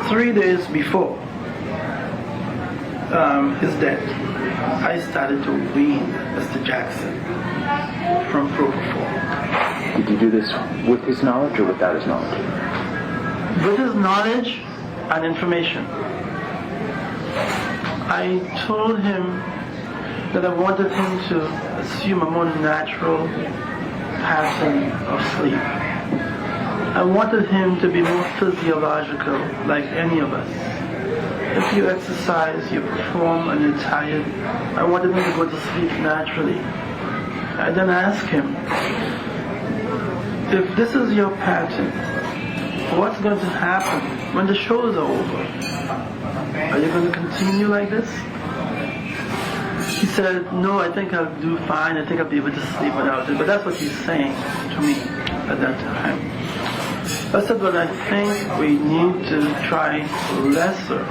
3 days before his death, I started to wean Mr. Jackson from propofol. Did you do this with his knowledge or without his knowledge? With his knowledge and information. I told him that I wanted him to assume a more natural pattern of sleep. I wanted him to be more physiological, like any of us. If you exercise, you perform, and you're tired, I wanted him to go to sleep naturally. I then asked him, if this is your pattern, what's going to happen when the shows are over? Are you going to continue like this? He said, no, I think I'll do fine. I think I'll be able to sleep without it. But that's what he's saying to me at that time. I said, well, I think we need to try lesser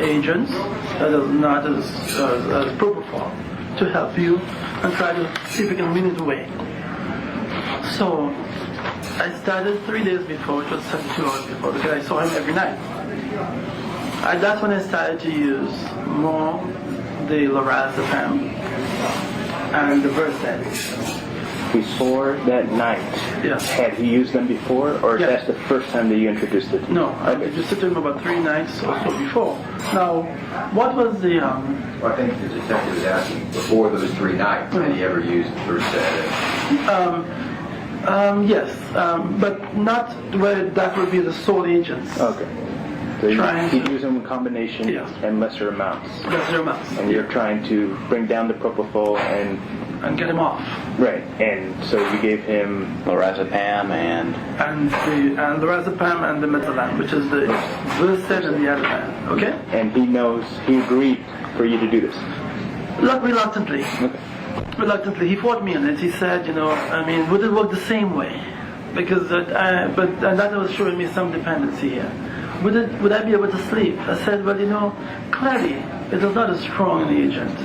agents, that is not as propofol, to help you and try to see if we can wean it away. So I started 3 days before, which was 72 hours before, because I saw him every night. That's when I started to use more the lorazepam and the Prozeß. Before that night, yes. Had he used them before, or yes. That's the first time that you introduced it to him? No, I introduced it to him about 3 nights or so before. Now, what was the... Well, I think the detective was asking, before those 3 nights, had he ever used Prozeß? Yes, but not where that would be the sole agents. Okay. So you use them in combination and lesser amounts. Lesser amounts. And you're trying to bring down the propofol and get him off. Right. And so you gave him lorazepam and lorazepam and the methylene, which is the Prozeß and the Ativan. Okay? And he agreed for you to do this. Reluctantly. Okay. Reluctantly, he fought me on it. He said, would it work the same way? Because that was showing me some dependency here. Would I be able to sleep? I said, well, clearly, it is not a strong agent.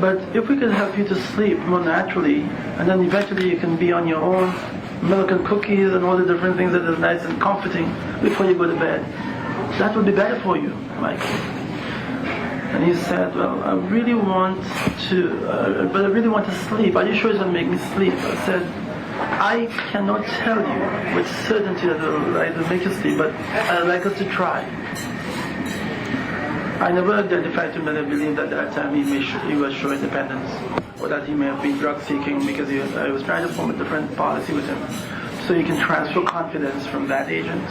But if we could help you to sleep more naturally, and then eventually you can be on your own, milk and cookies and all the different things that is nice and comforting before you go to bed, that would be better for you, Michael. And he said, well, I really want to sleep. Are you sure it's going to make me sleep? I said, I cannot tell you with certainty that it will make you sleep, but I'd like us to try. I never identified him that I believed at that time he was showing dependence, or that he may have been drug seeking, because I was trying to form a different policy with him, so you can transfer confidence from that agent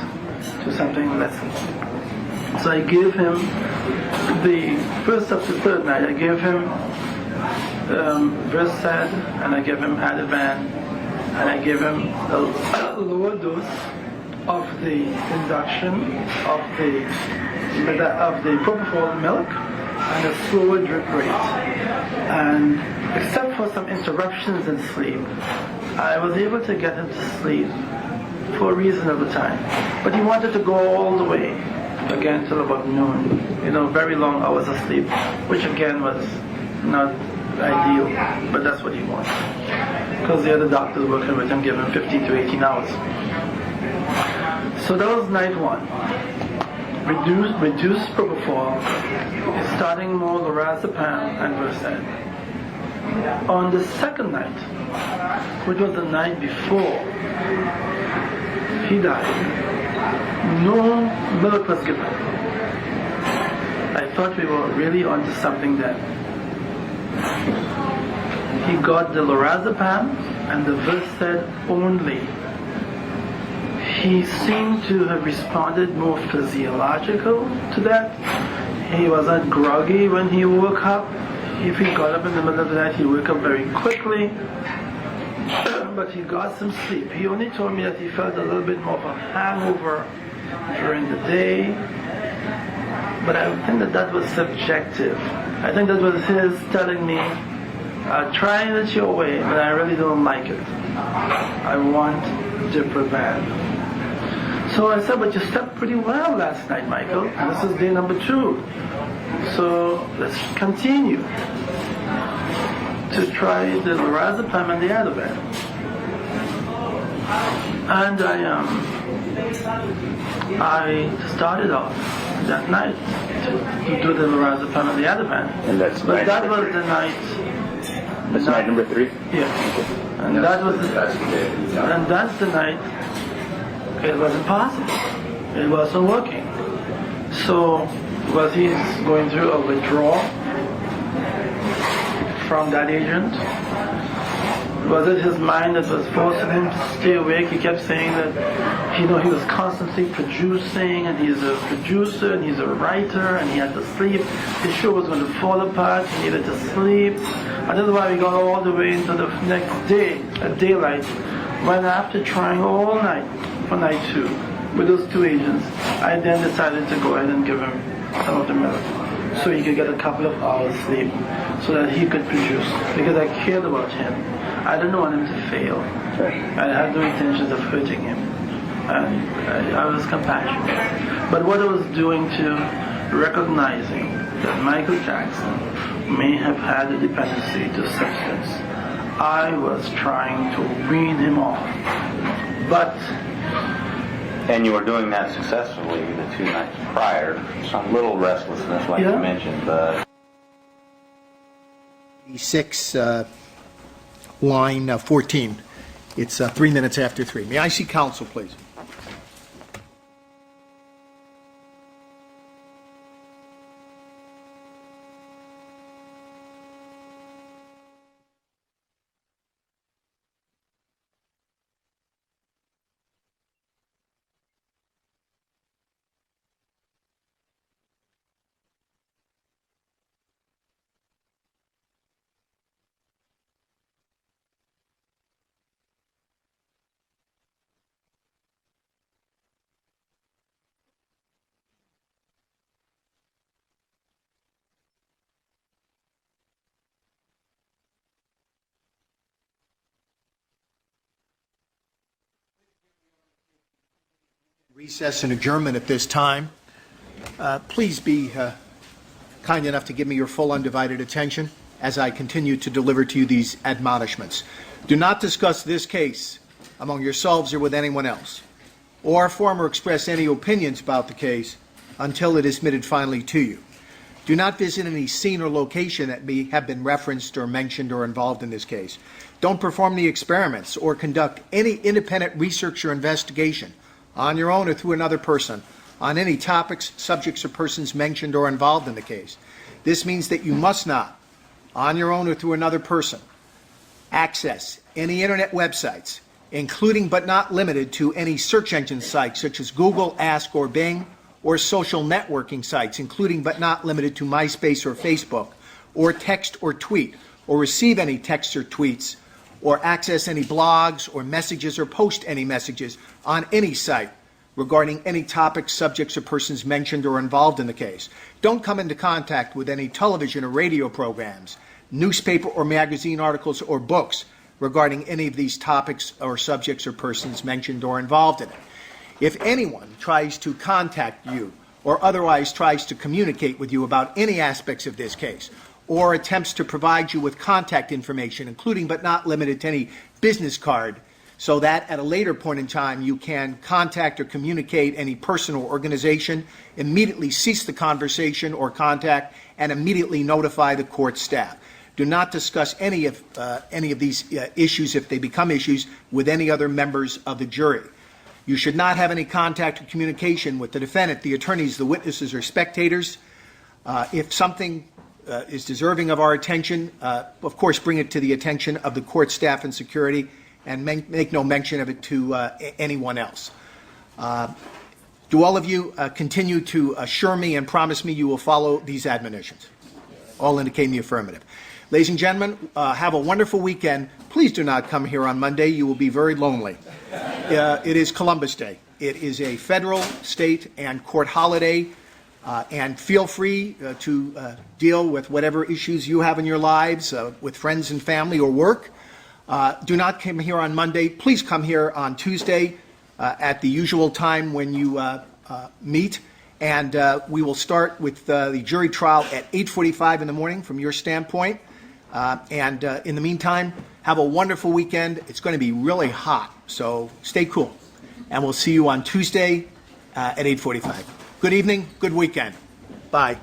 to something less. So I gave him the first up to third night. I gave him Prozeß, and I gave him Ativan, and I gave him a lower dose of the induction of the propofol milk and a slower drip rate. And except for some interruptions in sleep, I was able to get him to sleep for a reasonable time. But he wanted to go all the way again till about noon. Very long hours of sleep, which again was not ideal, but that's what he wanted. Because the other doctors working with him gave him 15 to 18 hours. So that was night 1. Reduced propofol, starting more lorazepam and Prozeß. On the second night, which was the night before he died, no milk was given. I thought we were really onto something then. He got the lorazepam and the Prozeß only. He seemed to have responded more physiological to that. He wasn't groggy when he woke up. If he got up in the middle of the night, he woke up very quickly. But he got some sleep. He only told me that he felt a little bit more of a hangover during the day. But I think that was subjective. I think that was his telling me, try it your way, but I really don't like it. I want Diprovan. So I said, but you slept pretty well last night, Michael. This is day number 2. So let's continue to try the lorazepam and the Ativan. And I started off that night to do the lorazepam and the Ativan. And that's But night that number was three. the night. That's night number 3? Yeah. And that was That's the day. and that's the night it wasn't possible. It wasn't working. So was he going through a withdrawal from that agent? Was it his mind that was forcing him to stay awake? He kept saying that, he was constantly producing, and he's a producer, and he's a writer, and he had to sleep. His show was going to fall apart. He needed to sleep. And that's why we got all the way into the next day, at daylight, when after trying all night for night 2 with those 2 agents, I then decided to go ahead and give him some of the milk so he could get a couple of hours sleep so that he could produce, because I cared about him. I didn't want him to fail. I had no intentions of hurting him. And I was compassionate. But what I was doing to recognizing that Michael Jackson may have had a dependency to substance, I was trying to wean him off. But And you were doing that successfully the 2 nights prior. Some little restlessness, like you mentioned, but 6, line 14. It's 3 minutes after 3. May I see counsel, please? Recess and adjournment at this time. Please be kind enough to give me your full undivided attention as I continue to deliver to you these admonishments. Do not discuss this case among yourselves or with anyone else, or form or express any opinions about the case until it is submitted finally to you. Do not visit any scene or location that may have been referenced or mentioned or involved in this case. Don't perform the experiments or conduct any independent research or investigation on your own or through another person on any topics, subjects, or persons mentioned or involved in the case. This means that you must not, on your own or through another person, access any internet websites, including but not limited to any search engine sites such as Google, Ask, or Bing, or social networking sites, including but not limited to MySpace or Facebook, or text or tweet, or receive any texts or tweets, or access any blogs or messages or post any messages on any site regarding any topics, subjects, or persons mentioned or involved in the case. Don't come into contact with any television or radio programs, newspaper or magazine articles or books regarding any of these topics or subjects or persons mentioned or involved in it. If anyone tries to contact you or otherwise tries to communicate with you about any aspects of this case, or attempts to provide you with contact information, including but not limited to any business card, so that at a later point in time you can contact or communicate any person or organization, immediately cease the conversation or contact, and immediately notify the court staff. Do not discuss any of these issues, if they become issues, with any other members of the jury. You should not have any contact or communication with the defendant, the attorneys, the witnesses, or spectators. If something is deserving of our attention, of course, bring it to the attention of the court staff and security, and make no mention of it to anyone else. Do all of you continue to assure me and promise me you will follow these admonitions? All indicate in the affirmative. Ladies and gentlemen, have a wonderful weekend. Please do not come here on Monday. You will be very lonely. It is Columbus Day. It is a federal, state, and court holiday. And feel free to deal with whatever issues you have in your lives with friends and family or work. Do not come here on Monday. Please come here on Tuesday at the usual time when you meet. And we will start with the jury trial at 8:45 in the morning from your standpoint. And in the meantime, have a wonderful weekend. It's going to be really hot. So stay cool. And we'll see you on Tuesday at 8:45. Good evening, good weekend. Bye.